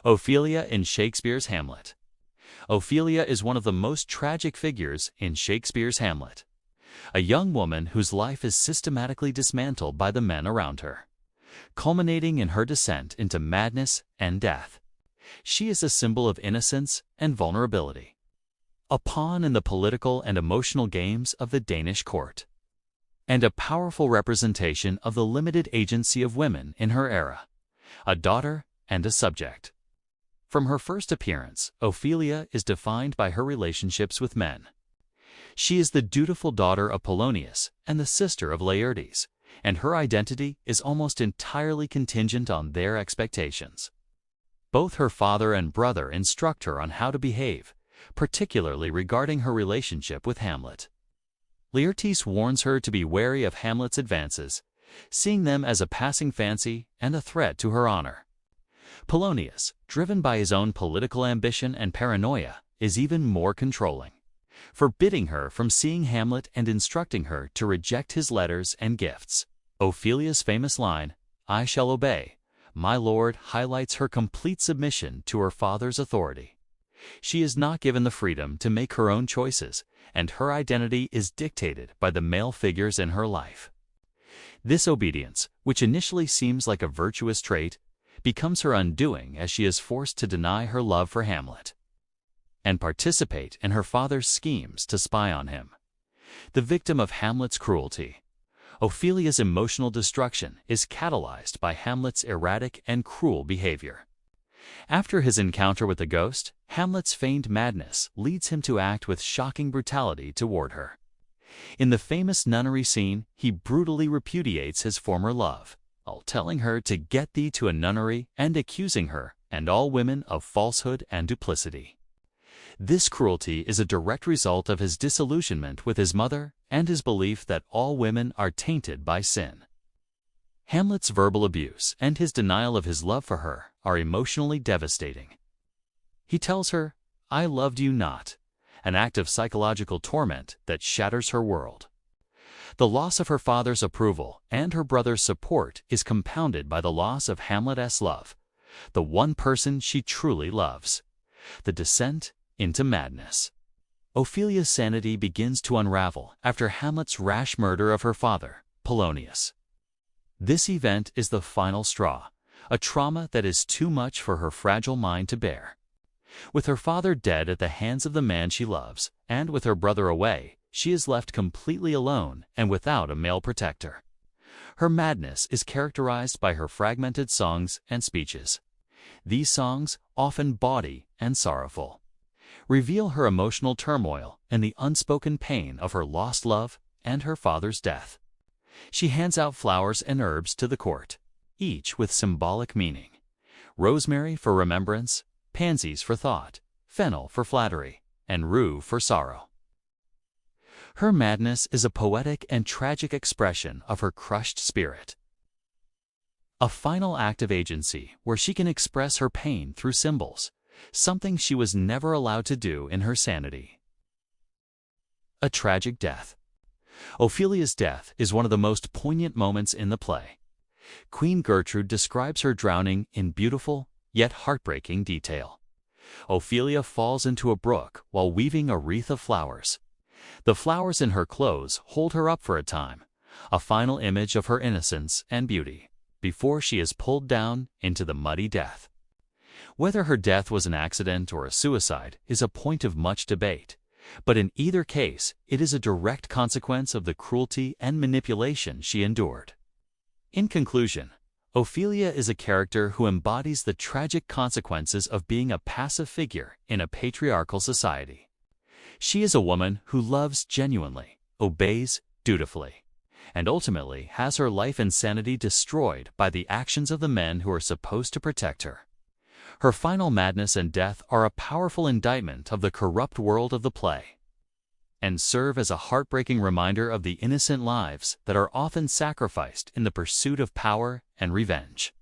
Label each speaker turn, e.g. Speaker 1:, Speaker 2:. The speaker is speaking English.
Speaker 1: Ophelia in Shakespeare's Hamlet. Ophelia is one of the most tragic figures in Shakespeare's Hamlet. A young woman whose life is systematically dismantled by the men around her, culminating in her descent into madness and death. She is a symbol of innocence and vulnerability, a pawn in the political and emotional games of the Danish court, and a powerful representation of the limited agency of women in her era, a daughter and a subject. From her first appearance, Ophelia is defined by her relationships with men. She is the dutiful daughter of Polonius and the sister of Laertes, and her identity is almost entirely contingent on their expectations. Both her father and brother instruct her on how to behave, particularly regarding her relationship with Hamlet. Laertes warns her to be wary of Hamlet's advances, seeing them as a passing fancy and a threat to her honor. Polonius, driven by his own political ambition and paranoia, is even more controlling, forbidding her from seeing Hamlet and instructing her to reject his letters and gifts. Ophelia's famous line, "I shall obey, my lord," highlights her complete submission to her father's authority. She is not given the freedom to make her own choices, and her identity is dictated by the male figures in her life. This obedience, which initially seems like a virtuous trait, becomes her undoing as she is forced to deny her love for Hamlet and participate in her father's schemes to spy on him. The victim of Hamlet's cruelty, Ophelia's emotional destruction is catalyzed by Hamlet's erratic and cruel behavior. After his encounter with the ghost, Hamlet's feigned madness leads him to act with shocking brutality toward her. In the famous nunnery scene, he brutally repudiates his former love, while telling her to get thee to a nunnery and accusing her and all women of falsehood and duplicity. This cruelty is a direct result of his disillusionment with his mother and his belief that all women are tainted by sin. Hamlet's verbal abuse and his denial of his love for her are emotionally devastating. He tells her, "I loved you not," an act of psychological torment that shatters her world. The loss of her father's approval and her brother's support is compounded by the loss of Hamlet's love, the one person she truly loves. The descent into madness. Ophelia's sanity begins to unravel after Hamlet's rash murder of her father, Polonius. This event is the final straw, a trauma that is too much for her fragile mind to bear. With her father dead at the hands of the man she loves, and with her brother away, she is left completely alone and without a male protector. Her madness is characterized by her fragmented songs and speeches. These songs, often bawdy and sorrowful, reveal her emotional turmoil and the unspoken pain of her lost love and her father's death. She hands out flowers and herbs to the court, each with symbolic meaning: rosemary for remembrance, pansies for thought, fennel for flattery, and rue for sorrow. Her madness is a poetic and tragic expression of her crushed spirit, a final act of agency where she can express her pain through symbols, something she was never allowed to do in her sanity. A tragic death. Ophelia's death is one of the most poignant moments in the play. Queen Gertrude describes her drowning in beautiful, yet heartbreaking detail. Ophelia falls into a brook while weaving a wreath of flowers. The flowers in her clothes hold her up for a time, a final image of her innocence and beauty, before she is pulled down into the muddy death. Whether her death was an accident or a suicide is a point of much debate, but in either case, it is a direct consequence of the cruelty and manipulation she endured. In conclusion, Ophelia is a character who embodies the tragic consequences of being a passive figure in a patriarchal society. She is a woman who loves genuinely, obeys dutifully, and ultimately has her life and sanity destroyed by the actions of the men who are supposed to protect her. Her final madness and death are a powerful indictment of the corrupt world of the play, and serve as a heartbreaking reminder of the innocent lives that are often sacrificed in the pursuit of power and revenge.